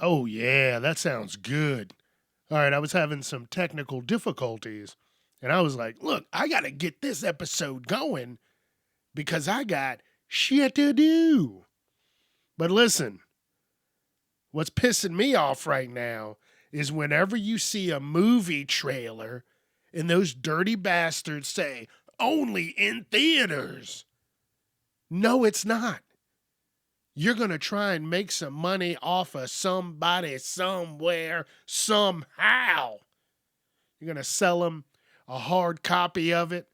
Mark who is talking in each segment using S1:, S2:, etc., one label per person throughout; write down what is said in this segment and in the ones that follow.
S1: Oh, yeah, that sounds good. All right, I was having some technical difficulties, and I was like, look, I got to get this episode going because I got shit to do. But listen, what's pissing me off right now is whenever you see a movie trailer and those dirty bastards say, only in theaters. No, it's not. You're going to try and make some money off of somebody, somewhere, somehow. You're going to sell them a hard copy of it.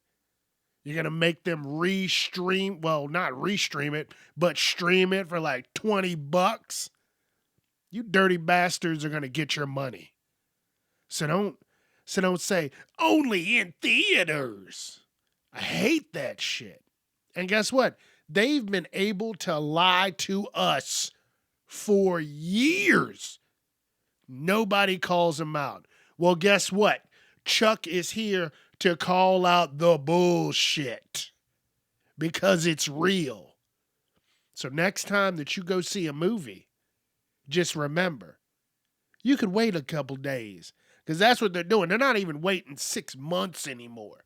S1: You're going to make them well, not restream it, but stream it for like $20. You dirty bastards are going to get your money. So don't say only in theaters. I hate that shit. And guess what? They've been able to lie to us for years. Nobody calls them out. Well, guess what? Chuck is here to call out the bullshit because it's real. So next time that you go see a movie, just remember, you could wait a couple days because that's what they're doing. They're not even waiting 6 months anymore.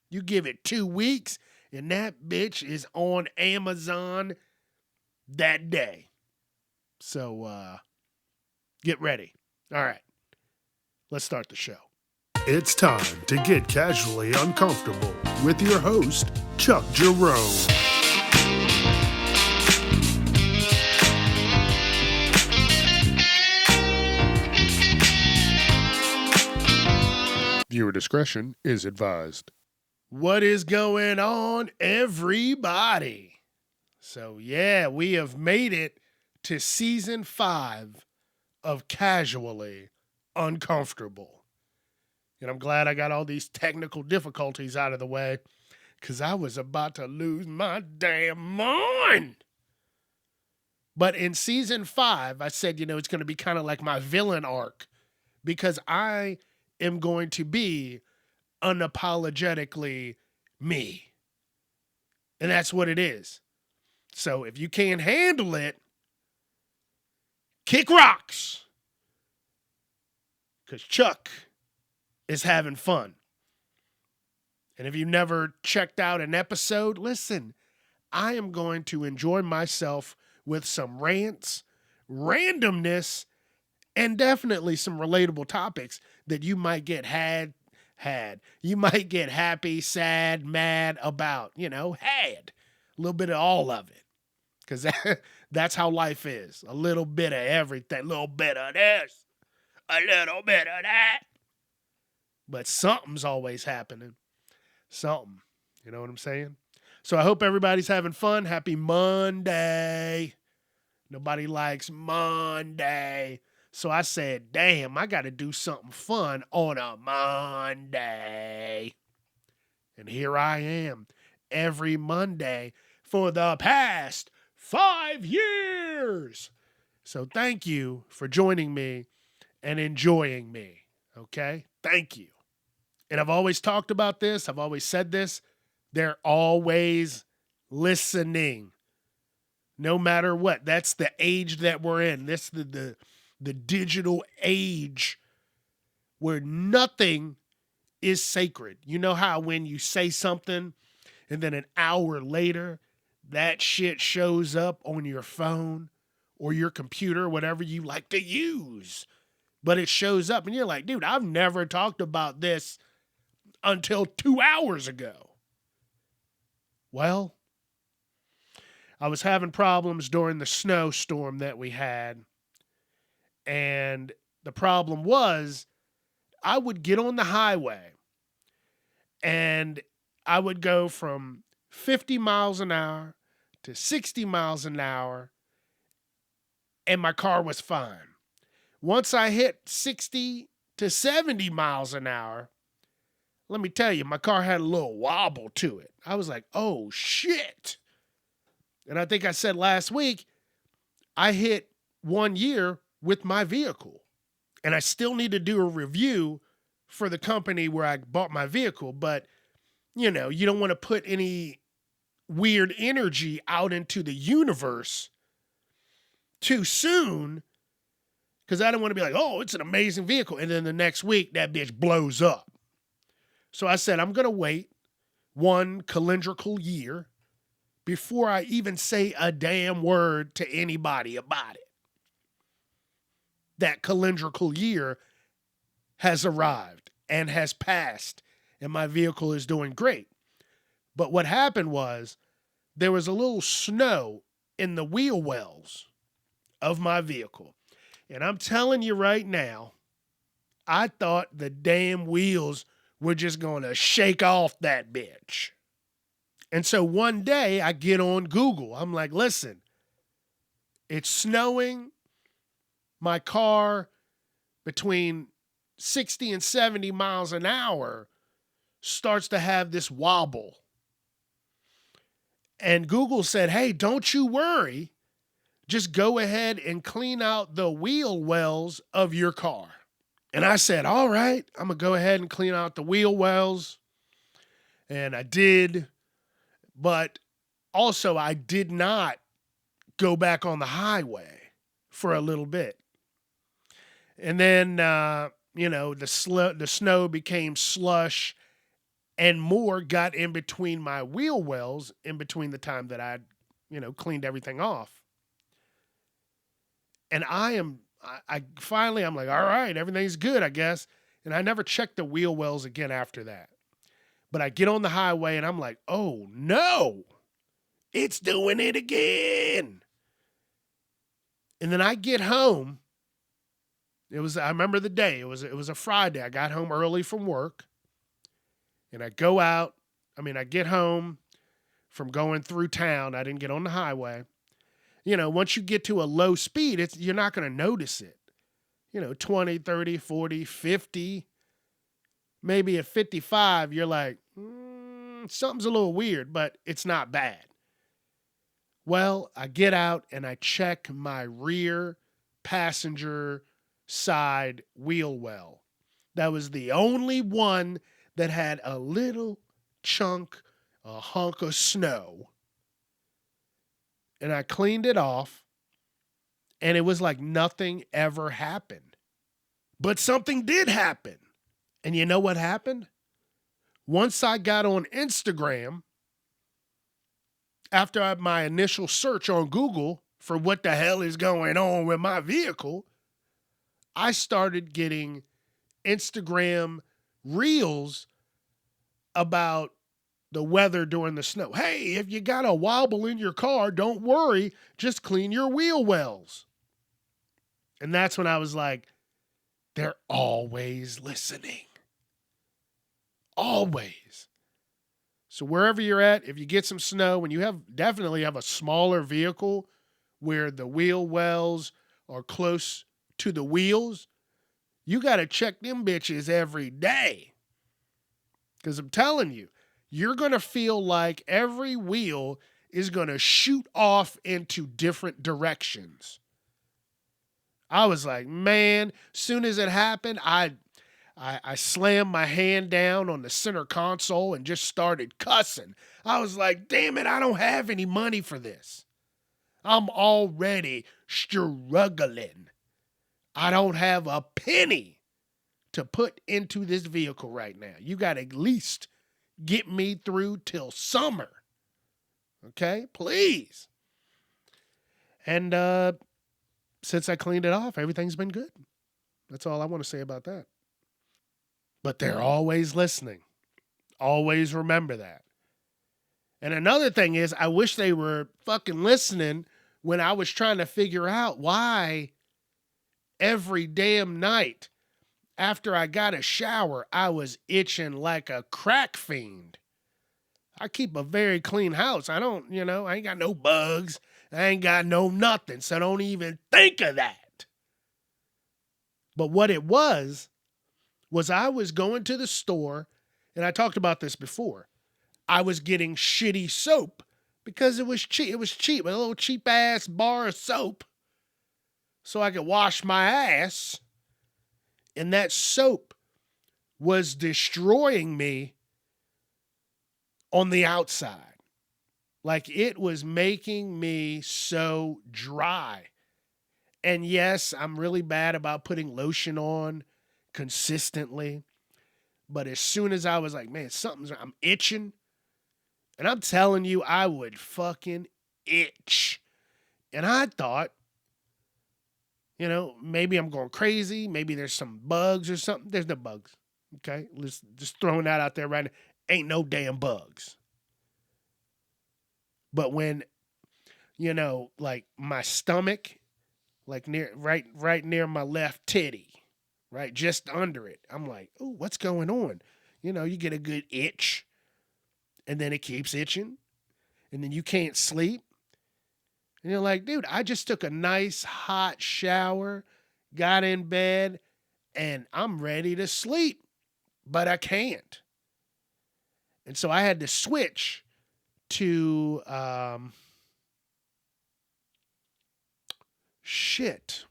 S1: You give it 2 weeks and that bitch is on Amazon that day. So get ready. All right, let's start the show. It's time to get casually uncomfortable with your host, Chuck Jerome. Viewer discretion is advised. What is going on, everybody? So, yeah, we have made it to season 5 of Casually Uncomfortable. And I'm glad I got all these technical difficulties out of the way because I was about to lose my damn mind. But in season 5, I said, it's going to be kind of like my villain arc because I am going to be unapologetically me. And that's what it is. So if you can't handle it, kick rocks. Because Chuck is having fun. And if you've never checked out an episode, listen, I am going to enjoy myself with some rants, randomness, and definitely some relatable topics that you might get had. You might get happy, sad, mad about, had. A little bit of all of it. Because that's how life is. A little bit of everything. A little bit of this. A little bit of that. But something's always happening. Something. You know what I'm saying? So I hope everybody's having fun. Happy Monday. Nobody likes Monday. So I said, damn, I got to do something fun on a Monday. And here I am every Monday for the past 5 years. So thank you for joining me and enjoying me. Okay? Thank you. And I've always talked about this. I've always said this. They're always listening. No matter what. That's the age that we're in. This is the digital age where nothing is sacred. You know how when you say something and then an hour later that shit shows up on your phone or your computer, whatever you like to use, but it shows up and you're like, dude, I've never talked about this until 2 hours ago. Well, I was having problems during the snowstorm that we had. And the problem was I would get on the highway and I would go from 50 miles an hour to 60 miles an hour and my car was fine. Once I hit 60 to 70 miles an hour, let me tell you, my car had a little wobble to it. I was like, oh shit. And I think I said last week, I hit 1 year with my vehicle. And I still need to do a review for the company where I bought my vehicle. But, you don't want to put any weird energy out into the universe too soon Because I don't want to be like, oh, it's an amazing vehicle. And then the next week, that bitch blows up. So I said, I'm going to wait one calendrical year before I even say a damn word to anybody about it. That calendrical year has arrived and has passed, and my vehicle is doing great. But what happened was there was a little snow in the wheel wells of my vehicle. And I'm telling you right now, I thought the damn wheels were just going to shake off that bitch. And so one day I get on Google. I'm like, listen, it's snowing. My car between 60 and 70 miles an hour starts to have this wobble. And Google said, hey, don't you worry. Just go ahead and clean out the wheel wells of your car. And I said, all right, I'm going to go ahead and clean out the wheel wells. And I did. But also, I did not go back on the highway for a little bit. And then, the snow became slush and more got in between my wheel wells in between the time that I, cleaned everything off. And I'm like, all right, everything's good, I guess. And I never checked the wheel wells again after that. But I get on the highway and I'm like, oh no, it's doing it again. And then I get home. I remember the day. It was a Friday. I got home early from work. And I get home from going through town. I didn't get on the highway. Once you get to a low speed, you're not going to notice it. 20, 30, 40, 50. Maybe at 55, you're like, something's a little weird, but it's not bad. Well, I get out and I check my rear passenger side wheel well. That was the only one that had a little chunk, a hunk of snow. And I cleaned it off, and it was like nothing ever happened. But something did happen. And you know what happened? Once I got on Instagram, after my initial search on Google for what the hell is going on with my vehicle, I started getting Instagram reels about the weather during the snow. Hey, if you got a wobble in your car, don't worry, just clean your wheel wells. And that's when I was like, they're always listening. Always. So wherever you're at, if you get some snow, and you definitely have a smaller vehicle where the wheel wells are close to the wheels, you got to check them bitches every day. Because I'm telling you, you're going to feel like every wheel is going to shoot off into different directions. I was like, man, soon as it happened, I slammed my hand down on the center console and just started cussing. I was like, damn it, I don't have any money for this. I'm already struggling. I don't have a penny to put into this vehicle right now. You got to at least get me through till summer. Okay, please. And since I cleaned it off, everything's been good. That's all I want to say about that. But they're always listening. Always remember that. And another thing is, I wish they were fucking listening when I was trying to figure out why every damn night after I got a shower, I was itching like a crack fiend. I keep a very clean house. I ain't got no bugs. I ain't got no nothing. So don't even think of that. But what it was I was going to the store, and I talked about this before. I was getting shitty soap because it was cheap. It was cheap, a little cheap ass bar of soap so I could wash my ass. And that soap was destroying me on the outside. Like, it was making me so dry. And yes, I'm really bad about putting lotion on consistently. But as soon as I was like, man, I'm itching. And I'm telling you, I would fucking itch. And I thought, maybe I'm going crazy. Maybe there's some bugs or something. There's no bugs. Okay. Let's just throwing that out there right now. Ain't no damn bugs. But when, like my stomach, like right near my left titty, right, just under it, I'm like, oh, what's going on? You get a good itch, and then it keeps itching, and then you can't sleep. And you're like, dude, I just took a nice hot shower, got in bed, and I'm ready to sleep, but I can't. And so I had to switch to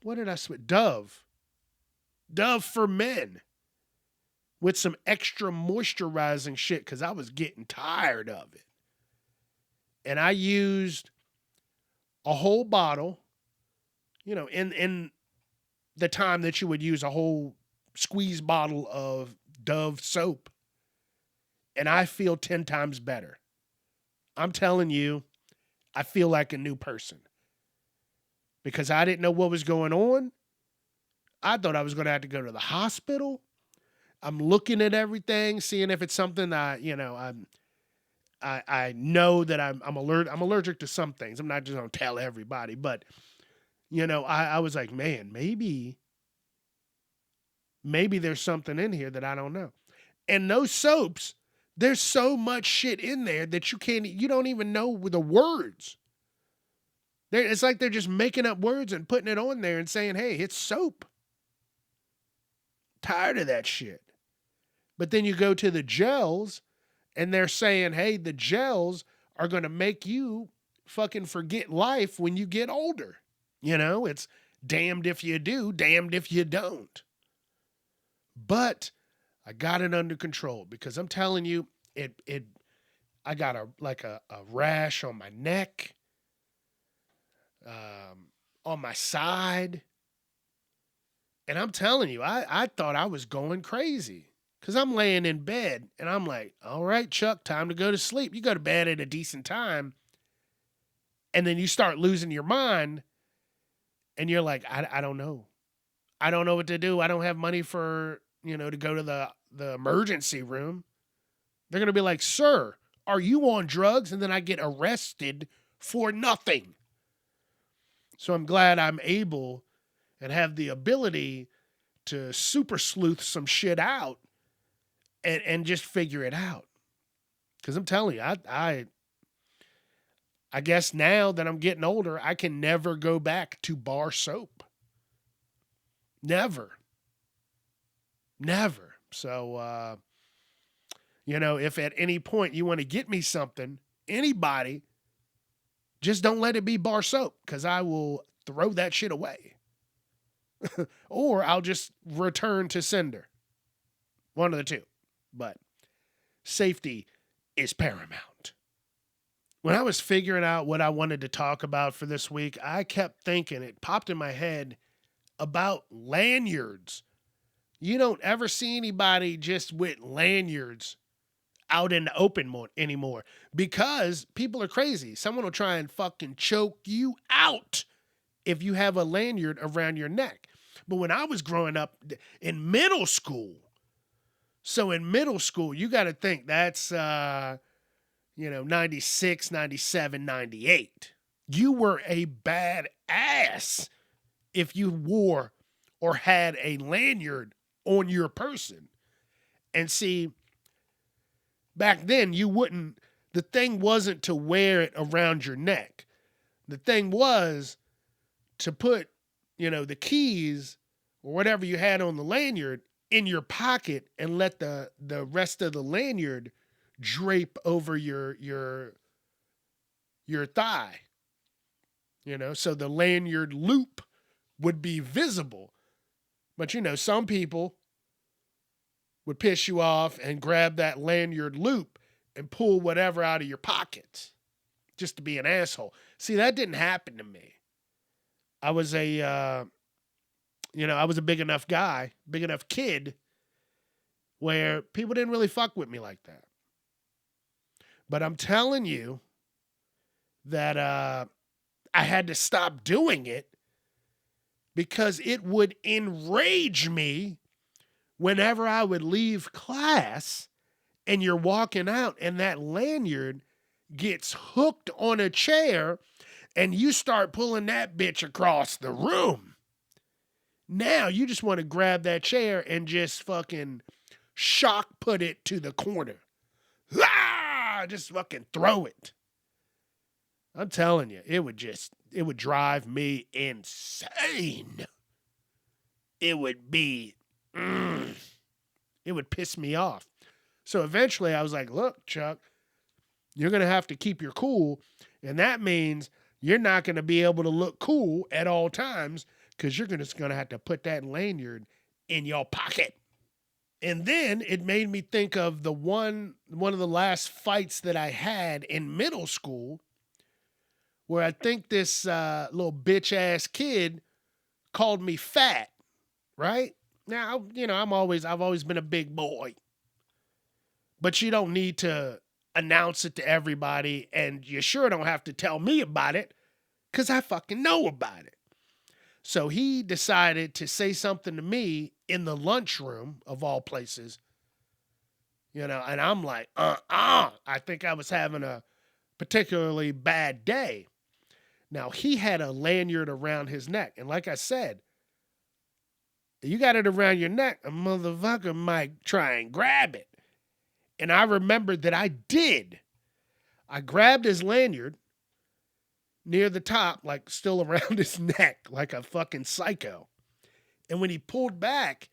S1: what did I switch? Dove for men with some extra moisturizing shit because I was getting tired of it. And I used a whole bottle, in the time that you would use a whole squeeze bottle of Dove soap. And I feel 10 times better. I'm telling you, I feel like a new person. Because I didn't know what was going on. I thought I was going to have to go to the hospital. I'm looking at everything, seeing if it's something I know that I'm allergic to some things. I'm not just going to tell everybody, but I was like, man, maybe there's something in here that I don't know. And those soaps, there's so much shit in there that you don't even know the words. It's like they're just making up words and putting it on there and saying, hey, it's soap. Tired of that shit. But then you go to the gels and they're saying, hey, the gels are going to make you fucking forget life when you get older. It's damned if you do, damned if you don't. But I got it under control because I'm telling you, I got a rash on my neck, on my side. And I'm telling you, I thought I was going crazy because I'm laying in bed and I'm like, all right, Chuck, time to go to sleep. You go to bed at a decent time. And then you start losing your mind and you're like, I don't know. I don't know what to do. I don't have money for, to go to the emergency room. They're going to be like, sir, are you on drugs? And then I get arrested for nothing. So I'm glad I'm able and have the ability to super sleuth some shit out and just figure it out. Because I'm telling you, I guess now that I'm getting older, I can never go back to bar soap. Never. So, if at any point you want to get me something, anybody, just don't let it be bar soap because I will throw that shit away. Or I'll just return to sender. One of the two. But safety is paramount. When I was figuring out what I wanted to talk about for this week, I kept thinking, it popped in my head about lanyards. You don't ever see anybody just with lanyards out in the open anymore because people are crazy. Someone will try and fucking choke you out if you have a lanyard around your neck. But when I was growing up in middle school, you got to think that's, 96, 97, 98. You were a badass if you wore or had a lanyard on your person. And see, back then the thing wasn't to wear it around your neck. The thing was to put, the keys or whatever you had on the lanyard in your pocket and let the rest of the lanyard drape over your thigh. So the lanyard loop would be visible. But some people would piss you off and grab that lanyard loop and pull whatever out of your pockets just to be an asshole. See, that didn't happen to me. I was I was a big enough guy, big enough kid where people didn't really fuck with me like that. But I'm telling you that I had to stop doing it because it would enrage me whenever I would leave class and you're walking out and that lanyard gets hooked on a chair and you start pulling that bitch across the room. Now you just want to grab that chair and just fucking shock put it to the corner. Ah! Just fucking throw it. I'm telling you, it would drive me insane. It would be, it would piss me off. So eventually I was like, look, Chuck, you're going to have to keep your cool. And that means you're not going to be able to look cool at all times because you're just going to have to put that lanyard in your pocket. And then it made me think of one of the last fights that I had in middle school where I think this little bitch ass kid called me fat, right? Now, I've always been a big boy, but you don't need to announce it to everybody, and you sure don't have to tell me about it because I fucking know about it. So he decided to say something to me in the lunchroom of all places, and I'm like, I think I was having a particularly bad day. Now, he had a lanyard around his neck. And like I said, you got it around your neck, a motherfucker might try and grab it. And I remembered that I did. I grabbed his lanyard near the top, like still around his neck, like a fucking psycho. And when he pulled back,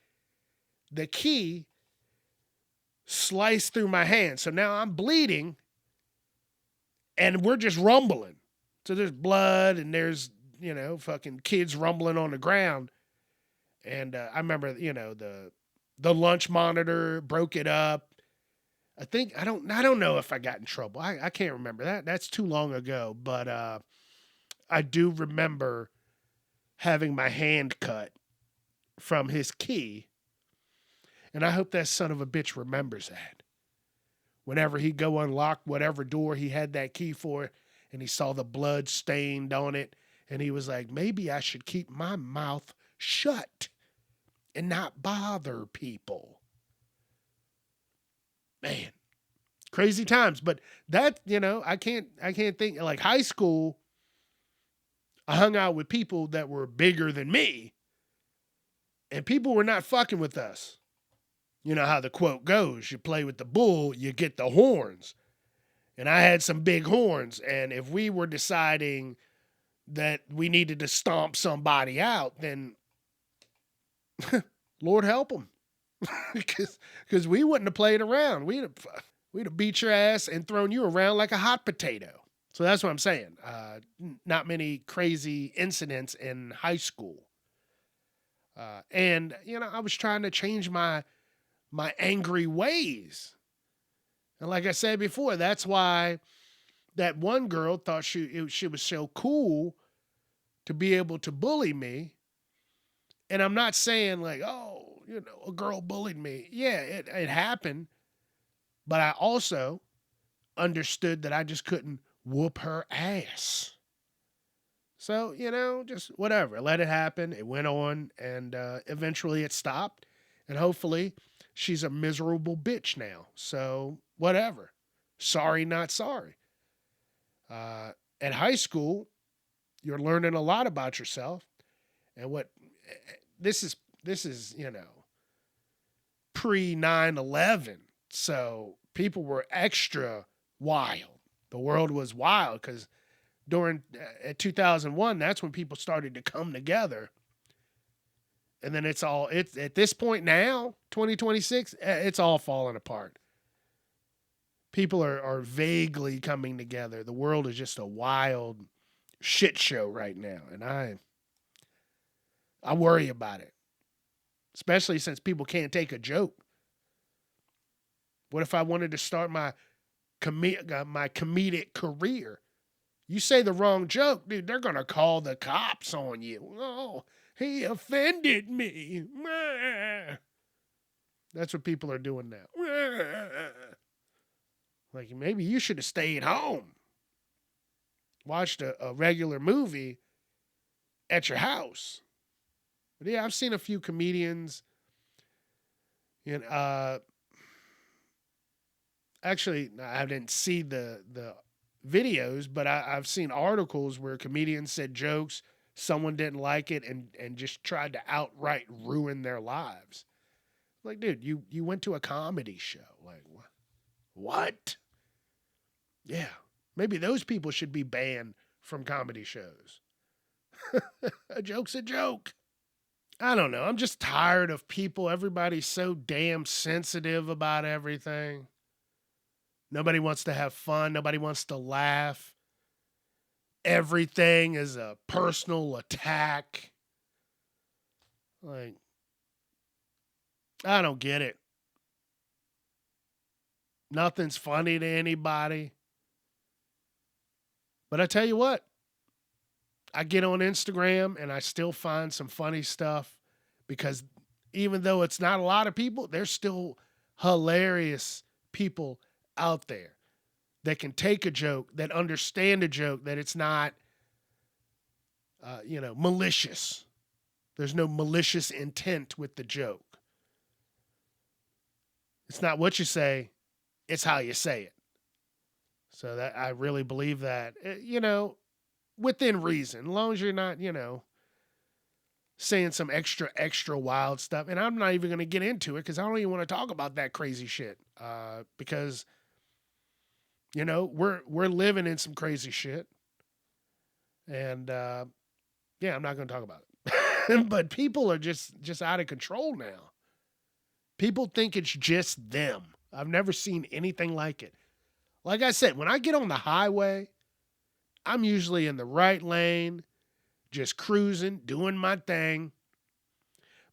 S1: the key sliced through my hand. So now I'm bleeding and we're just rumbling. So there's blood and there's, fucking kids rumbling on the ground. And I remember, the lunch monitor broke it up. I don't know if I got in trouble. I can't remember that. That's too long ago. But I do remember having my hand cut from his key. And I hope that son of a bitch remembers that. Whenever he go unlock whatever door he had that key for, and he saw the blood stained on it, and he was like, maybe I should keep my mouth shut and not bother people. Man, crazy times. But that, I can't think, like high school, I hung out with people that were bigger than me, and people were not fucking with us. You know how the quote goes, you play with the bull, you get the horns. And I had some big horns, and if we were deciding that we needed to stomp somebody out, then Lord help them. Because we wouldn't have played around. We'd have beat your ass and thrown you around like a hot potato. So that's what I'm saying. Not many crazy incidents in high school. And I was trying to change my angry ways. And like I said before, that's why that one girl thought she was so cool to be able to bully me. And I'm not saying like, oh, a girl bullied me. Yeah, it happened. But I also understood that I just couldn't whoop her ass. So, just whatever. Let it happen. It went on, and eventually it stopped. And hopefully she's a miserable bitch now. So, whatever. Sorry, not sorry. At high school, you're learning a lot about yourself. And this is pre 9/11. So people were extra wild. The world was wild because during at 2001, that's when people started to come together. And then it's at this point now, 2026, it's all falling apart. People are vaguely coming together. The world is just a wild shit show right now. And I worry about it, especially since people can't take a joke. What if I wanted to start my comedic career? You say the wrong joke, dude, they're going to call the cops on you. Oh, he offended me. That's what people are doing now. Like, maybe you should have stayed home, watched a regular movie at your house. But yeah, I've seen a few comedians. And actually, I didn't see the videos, but I've seen articles where comedians said jokes, someone didn't like it, and just tried to outright ruin their lives. Like, dude, you went to a comedy show. Like, what? Yeah, maybe those people should be banned from comedy shows. A joke's a joke. I don't know. I'm just tired of people. Everybody's so damn sensitive about everything. Nobody wants to have fun. Nobody wants to laugh. Everything is a personal attack. Like, I don't get it. Nothing's funny to anybody. But I tell you what, I get on Instagram and I still find some funny stuff because even though it's not a lot of people, there's still hilarious people out there that can take a joke, that understand a joke, that it's not, malicious. There's no malicious intent with the joke. It's not what you say, it's how you say it. So that I really believe that, within reason, as long as you're not, saying some extra wild stuff. And I'm not even going to get into it because I don't even want to talk about that crazy shit. Because, we're living in some crazy shit. And I'm not going to talk about it. But people are just out of control now. People think it's just them. I've never seen anything like it. Like I said, when I get on the highway, I'm usually in the right lane, just cruising, doing my thing.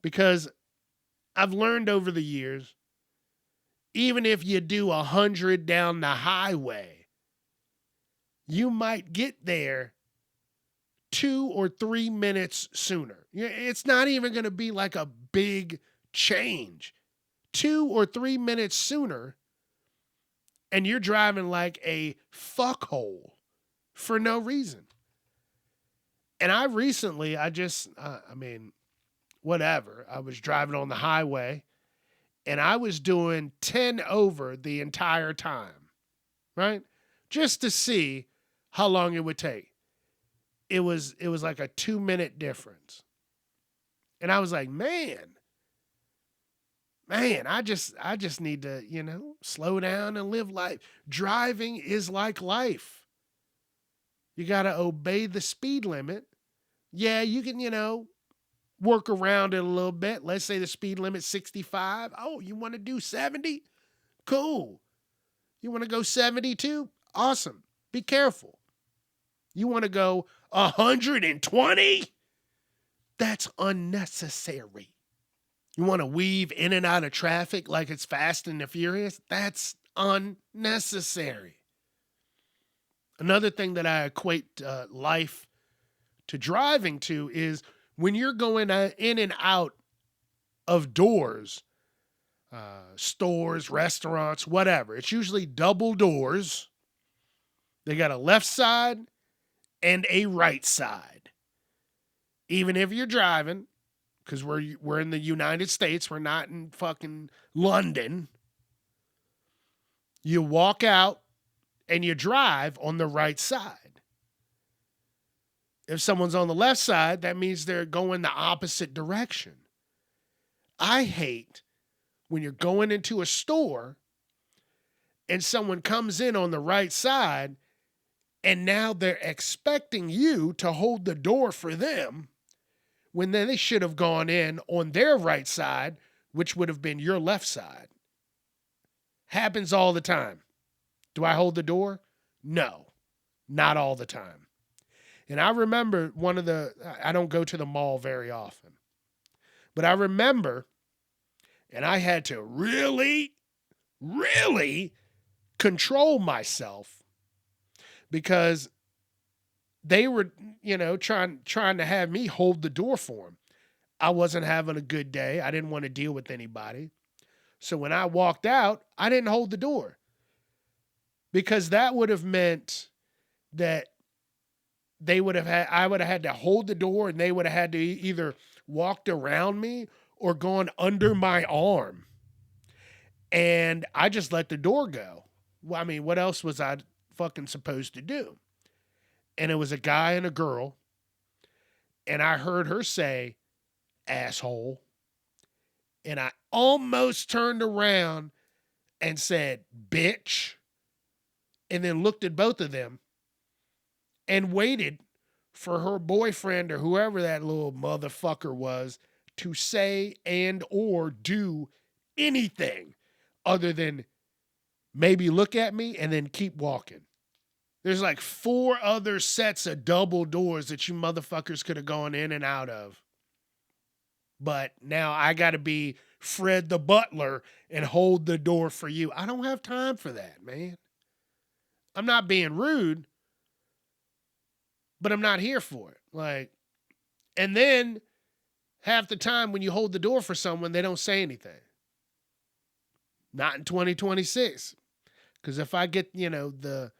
S1: Because I've learned over the years, even if you do 100 down the highway, you might get there 2 or 3 minutes sooner. It's not even going to be like a big change. 2 or 3 minutes sooner, and you're driving like a fuckhole for no reason. And I recently, whatever. I was driving on the highway and I was doing 10 over the entire time, right? Just to see how long it would take. It was like a 2-minute difference. And I was like, man, I just need to, slow down and live life. Driving is like life. You got to obey the speed limit. Yeah, you can, work around it a little bit. Let's say the speed limit's 65. Oh, you want to do 70? Cool. You want to go 72? Awesome. Be careful. You want to go 120? That's unnecessary. You want to weave in and out of traffic like it's Fast and the Furious? That's unnecessary. Another thing that I equate life to driving to is when you're going in and out of doors, stores, restaurants, whatever. It's usually double doors. They got a left side and a right side. Even if you're driving, because we're in the United States, we're not in fucking London. You walk out and you drive on the right side. If someone's on the left side, that means they're going the opposite direction. I hate when you're going into a store and someone comes in on the right side and now they're expecting you to hold the door for them when they should have gone in on their right side, which would have been your left side. Happens all the time. Do I hold the door? No, not all the time. And I remember I don't go to the mall very often, but I remember, and I had to really, really control myself because they were, trying to have me hold the door for them. I wasn't having a good day. I didn't want to deal with anybody. So when I walked out, I didn't hold the door because that would have meant that I would have had to hold the door and they would have had to either walked around me or gone under my arm. And I just let the door go. Well, I mean, what else was I fucking supposed to do? And it was a guy and a girl. And I heard her say, asshole. And I almost turned around and said, bitch. And then looked at both of them and waited for her boyfriend or whoever that little motherfucker was to say and or do anything other than maybe look at me and then keep walking. There's like 4 other sets of double doors that you motherfuckers could have gone in and out of. But now I got to be Fred the butler and hold the door for you. I don't have time for that, man. I'm not being rude, but I'm not here for it. Like, and then half the time when you hold the door for someone, they don't say anything. Not in 2026. Because if I get, the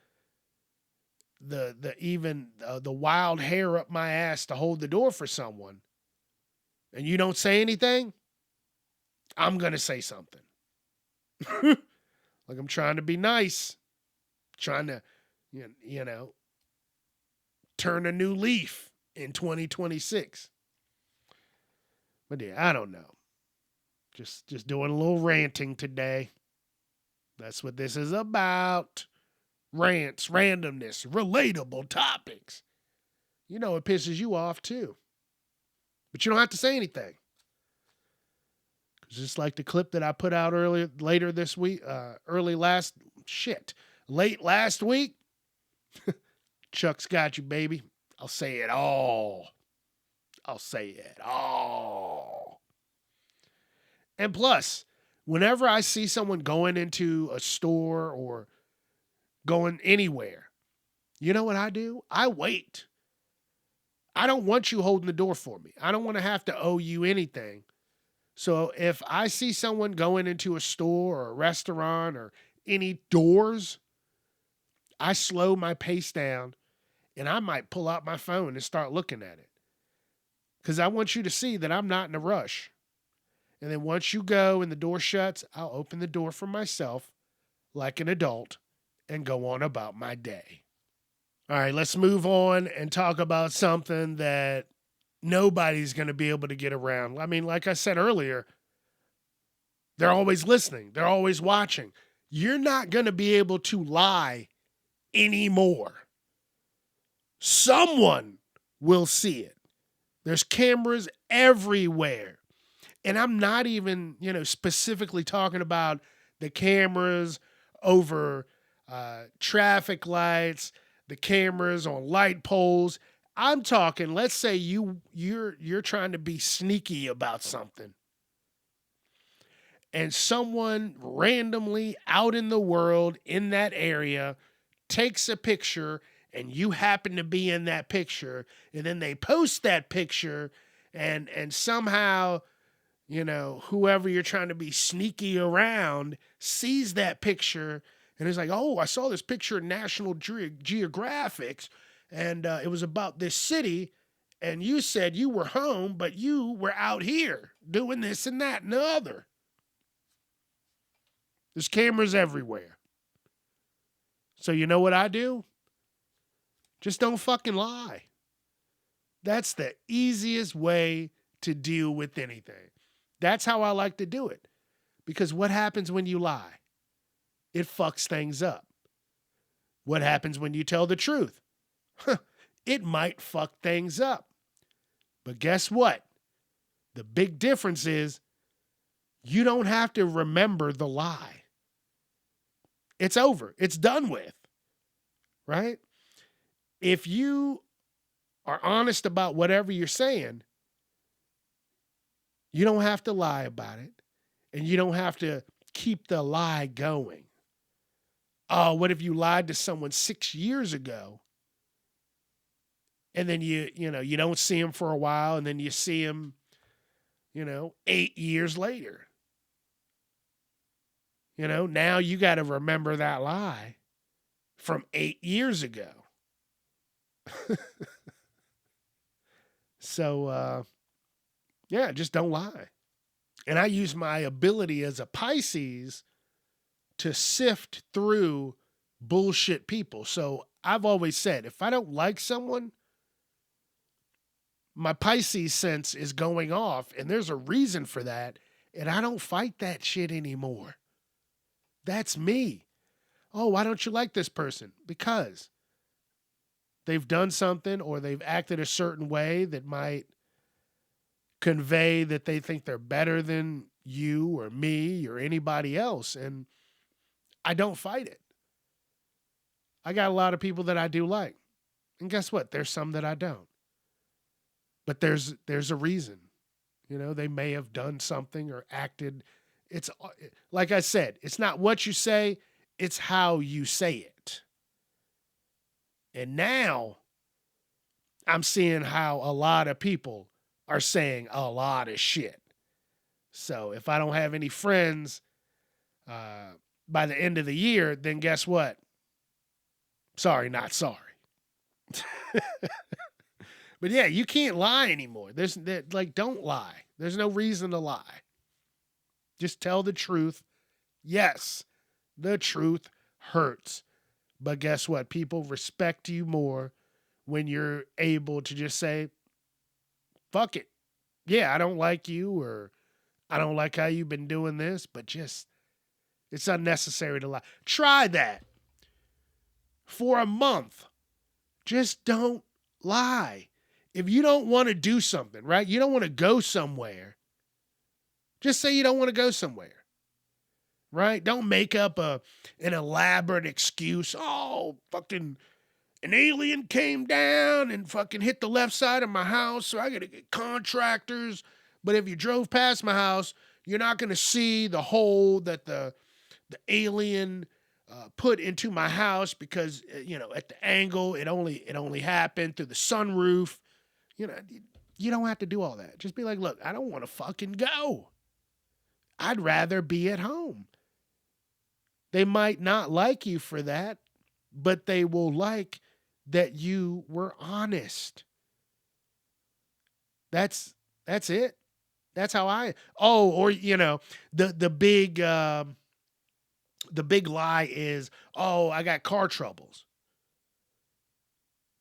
S1: wild hair up my ass to hold the door for someone and you don't say anything, I'm going to say something. Like I'm trying to be nice, trying to, turn a new leaf in 2026. But yeah, I don't know. Just doing a little ranting today. That's what this is about. Rants, randomness, relatable topics. It pisses you off too. But you don't have to say anything. Just like the clip that I put out late last week. Chuck's got you, baby. I'll say it all. And plus, whenever I see someone going into a store or going anywhere, you know what I do? I wait. I don't want you holding the door for me. I don't want to have to owe you anything. So if I see someone going into a store or a restaurant or any doors, I slow my pace down and I might pull out my phone and start looking at it. Because I want you to see that I'm not in a rush. And then once you go and the door shuts, I'll open the door for myself like an adult and go on about my day. All right, let's move on and talk about something that nobody's going to be able to get around. I mean, like I said earlier, they're always listening. They're always watching. You're not going to be able to lie anymore. Someone will see it. There's cameras everywhere. And I'm not even, specifically talking about the cameras over traffic lights, the cameras on light poles. I'm talking, let's say you're trying to be sneaky about something. And someone randomly out in the world in that area takes a picture and you happen to be in that picture, and then they post that picture and somehow, whoever you're trying to be sneaky around sees that picture and is like, oh, I saw this picture in National Geographic and it was about this city and you said you were home, but you were out here doing this and that and the other. There's cameras everywhere. So you know what I do? Just don't fucking lie. That's the easiest way to deal with anything. That's how I like to do it. Because what happens when you lie? It fucks things up. What happens when you tell the truth? It might fuck things up. But guess what? The big difference is you don't have to remember the lie. It's over. It's done with. Right? If you are honest about whatever you're saying, you don't have to lie about it. And you don't have to keep the lie going. Oh, what if you lied to someone 6 years ago And then you don't see him for a while, and then you see him, 8 years later. Now you got to remember that lie from 8 years ago. So, yeah, just don't lie. And I use my ability as a Pisces to sift through bullshit people. So I've always said, if I don't like someone, my Pisces sense is going off, and there's a reason for that, and I don't fight that shit anymore. That's me. Oh, why don't you like this person? Because they've done something or they've acted a certain way that might convey that they think they're better than you or me or anybody else, and I don't fight it. I got a lot of people that I do like. And guess what? There's some that I don't. But there's a reason. They may have done something or acted. It's like I said, it's not what you say, it's how you say it. And now I'm seeing how a lot of people are saying a lot of shit. So if I don't have any friends by the end of the year, then guess what? Sorry, not sorry. But yeah, you can't lie anymore. Don't lie. There's no reason to lie. Just tell the truth. Yes, the truth hurts. But guess what? People respect you more when you're able to just say, fuck it. Yeah, I don't like you, or I don't like how you've been doing this, but just, it's unnecessary to lie. Try that for a month. Just don't lie. If you don't want to do something, right? You don't want to go somewhere. Just say you don't want to go somewhere, right? Don't make up an elaborate excuse. Oh, fucking an alien came down and fucking hit the left side of my house, so I got to get contractors. But if you drove past my house, you're not going to see the hole that the alien put into my house because, at the angle, it only happened through the sunroof. You don't have to do all that. Just be like, look, I don't want to fucking go. I'd rather be at home. They might not like you for that, but they will like that you were honest. That's it. That's how or the big lie is, oh, I got car troubles.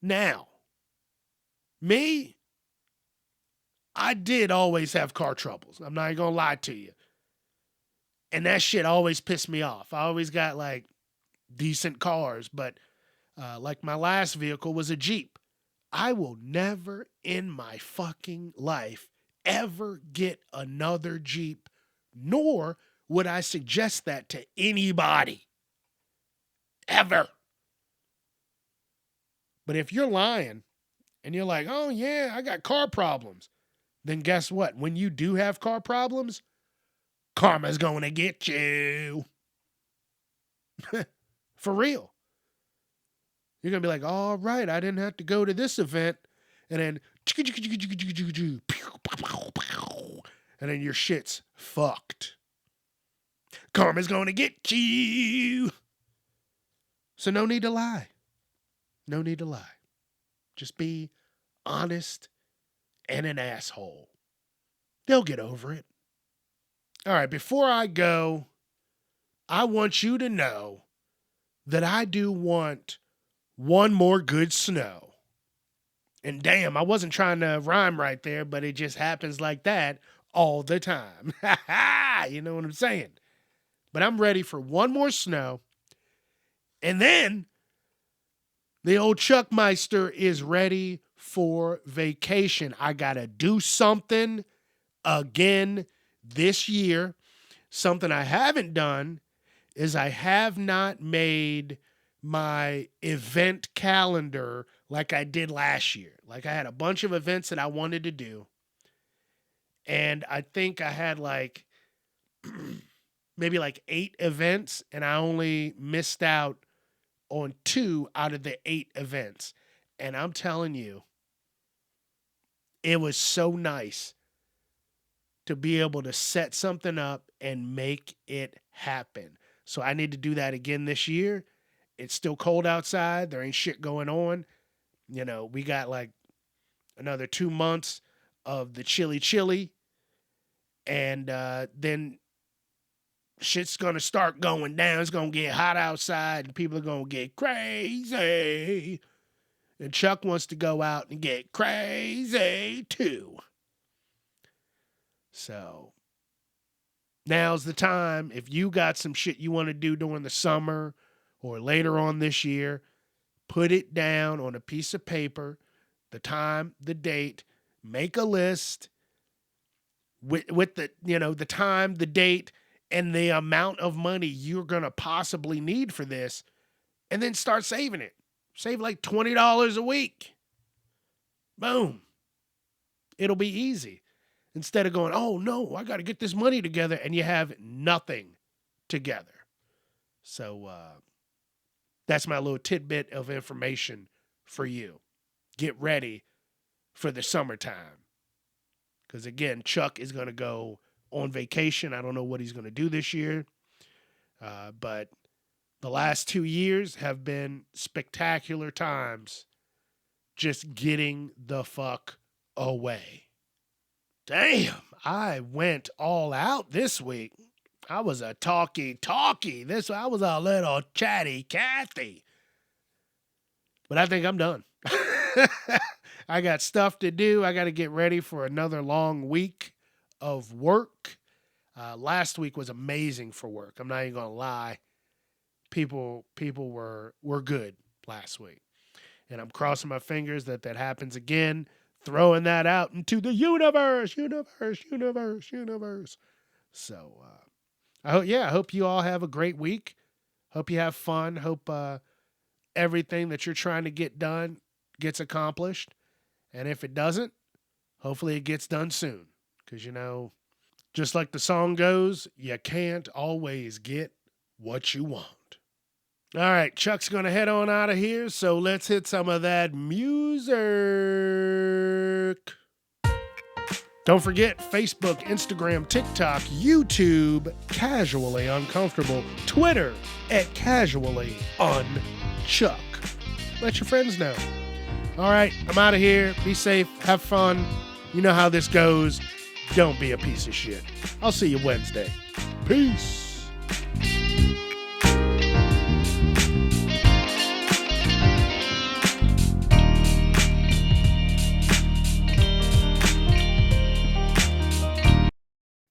S1: Now, me, I did always have car troubles. I'm not even going to lie to you. And that shit always pissed me off. I always got like decent cars, but like my last vehicle was a Jeep. I will never in my fucking life ever get another Jeep, nor would I suggest that to anybody. Ever. But if you're lying and you're like, oh yeah, I got car problems, then guess what? When you do have car problems, karma's going to get you. For real. You're going to be like, all right, I didn't have to go to this event. And then, and then your shit's fucked. Karma's going to get you. So no need to lie. No need to lie. Just be honest and an asshole. They'll get over it. All right, before I go, I want you to know that I do want one more good snow. And damn, I wasn't trying to rhyme right there, but it just happens like that all the time. You know what I'm saying? But I'm ready for one more snow. And then the old Chuckmeister is ready for vacation. I got to do something again this year. Something I haven't done is I have not made my event calendar like I did last year. Like I had a bunch of events that I wanted to do. And I think I had like maybe like 8 events, and I only missed out on 2 out of the 8 events. And I'm telling you, It was so nice to be able to set something up and make it happen. So I need to do that again this year. It's still cold outside. There ain't shit going on. You know, we got like another 2 months of the chilly. And then shit's going to start going down. It's going to get hot outside and people are going to get crazy. And Chuck wants to go out and get crazy too. So now's the time. If you got some shit you want to do during the summer or later on this year, put it down on a piece of paper, the time, the date, make a list with the, the time, the date, and the amount of money you're going to possibly need for this, and then start saving it. Save like $20 a week. Boom. It'll be easy. Instead of going, oh no, I got to get this money together, and you have nothing together. So that's my little tidbit of information for you. Get ready for the summertime. Because again, Chuck is going to go on vacation. I don't know what he's going to do this year. But the last 2 years have been spectacular times just getting the fuck away. Damn, I went all out this week. I was a talky. I was a little chatty Cathy. But I think I'm done. I got stuff to do. I got to get ready for another long week of work. Last week was amazing for work. I'm not even going to lie. People were good last week. And I'm crossing my fingers that happens again. Throwing that out into the universe. So, I hope you all have a great week. Hope you have fun. Hope everything that you're trying to get done gets accomplished. And if it doesn't, hopefully it gets done soon. Because, just like the song goes, you can't always get what you want. All right, Chuck's going to head on out of here, so let's hit some of that music. Don't forget Facebook, Instagram, TikTok, YouTube, Casually Uncomfortable, Twitter @CasuallyUnChuck. Let your friends know. All right, I'm out of here. Be safe. Have fun. You know how this goes. Don't be a piece of shit. I'll see you Wednesday. Peace.